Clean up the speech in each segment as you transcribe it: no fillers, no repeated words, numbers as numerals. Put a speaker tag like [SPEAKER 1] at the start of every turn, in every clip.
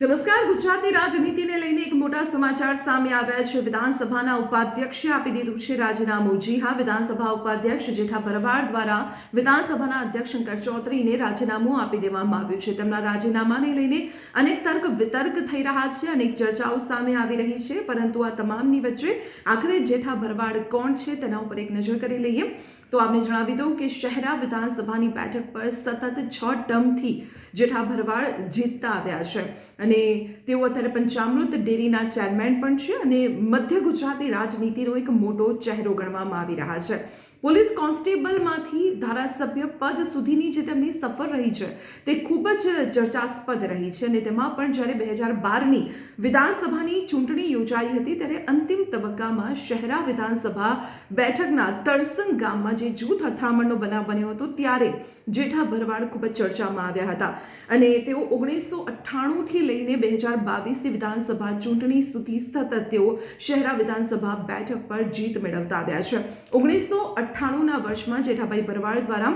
[SPEAKER 1] નમસ્કાર. ગુજરાતની રાજનીતિને લઈને એક મોટા સમાચાર સામે આવ્યા છે. વિધાનસભાના ઉપાધ્યક્ષે આપી દીધું છે રાજીનામું. જી હા, વિધાનસભા ઉપાધ્યક્ષ જેઠા ભરવાડ દ્વારા વિધાનસભાના અધ્યક્ષ શંકર ચૌધરીને રાજીનામું આપી દેવામાં આવ્યું છે. તેમના રાજીનામાને લઈને અનેક તર્ક વિતર્ક થઈ રહ્યા છે, અનેક ચર્ચાઓ સામે આવી રહી છે, પરંતુ આ તમામની વચ્ચે આખરે જેઠા ભરવાડ કોણ છે તેના ઉપર એક નજર કરી લઈએ તો આપને જણાવી દઉં કે શહેરા વિધાનસભાની બેઠક પર સતત 6 ટર્મથી જેઠા ભરવાડ જીતતા આવ્યા છે અને તેઓ અત્યારે પંચામૃત ડેરીના ચેરમેન પણ છે અને મધ્ય ગુજરાતની રાજનીતિનો એક મોટો ચહેરો ગણવામાં આવી રહ્યા છે. પોલીસ કોન્સ્ટેબલમાંથી ધારાસભ્ય પદ સુધીની જે તેમની સફર રહી છે તે ખૂબ જ ચર્ચાસ્પદ રહી છે અને તેમાં પણ જ્યારે 2012ની વિધાનસભાની ચૂંટણી યોજાઈ હતી ત્યારે અંતિમ તબક્કામાં શહેરા વિધાનસભા બેઠકના તરસંગ ગામમાં જે જૂથ અથડામણનો બનાવ બન્યો હતો ત્યારે જેઠા ભરવાડ ખૂબ જ ચર્ચામાં આવ્યા હતા અને તેઓ 1998થી લઈને 2022ની વિધાનસભા ચૂંટણી સુધી સતત તેઓ શહેરા વિધાનસભા બેઠક પર જીત મેળવતા આવ્યા છે. 1998ના વર્ષમાં જેઠાભાઈ ભરવાડ દ્વારા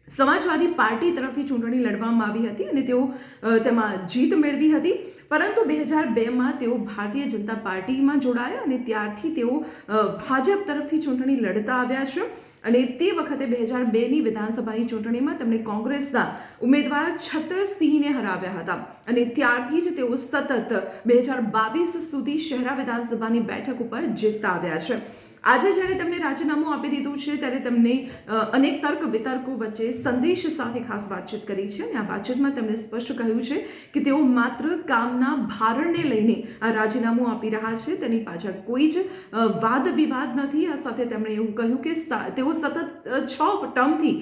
[SPEAKER 1] સમાજવાદી પાર્ટી તરફથી ચૂંટણી લડવામાં આવી હતી અને તેઓ તેમાં જીત મેળવી હતી, પરંતુ 2002માં તેઓ ભારતીય જનતા પાર્ટીમાં જોડાયા અને ત્યારથી તેઓ ભાજપ તરફથી ચૂંટણી લડતા આવ્યા છે અને તે વખતે 2002ની વિધાનસભાની ચૂંટણીમાં તેમણે કોંગ્રેસના ઉમેદવાર છત્રસિંહને હરાવ્યા હતા અને ત્યારથી જ તેઓ સતત 2022 સુધી શહેરા વિધાનસભાની બેઠક ઉપર જીતતા આવ્યા છે. આજે જ્યારે તેમણે રાજીનામું આપી દીધું છે ત્યારે તેમણે અનેક તર્ક વિતર્કો વચ્ચે સંદેશ સાથે ખાસ વાતચીત કરી છે અને આ વાતચીતમાં તેમણે સ્પષ્ટ કહ્યું છે કે તેઓ માત્ર કામના ભારણને લઈને આ રાજીનામું આપી રહ્યા છે, તેની પાછળ કોઈ જ વાદ વિવાદ નથી. આ સાથે તેમણે એવું કહ્યું કે તેઓ સતત 6 ટર્મથી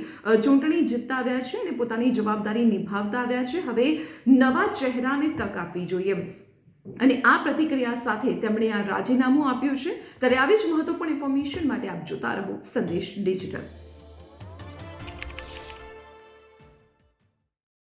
[SPEAKER 1] ચૂંટણી જીતતા આવ્યા છે અને પોતાની જવાબદારી નિભાવતા આવ્યા છે. હવે નવા ચહેરાને તક આપવી જોઈએ અને આ પ્રતિક્રિયા સાથે તેમણે આ રાજીનામું આપ્યું છે. ત્યારે આવી જ મહત્વપૂર્ણ ઇન્ફોર્મેશન માટે આપ જોતા રહો સંદેશ ડિજિટલ.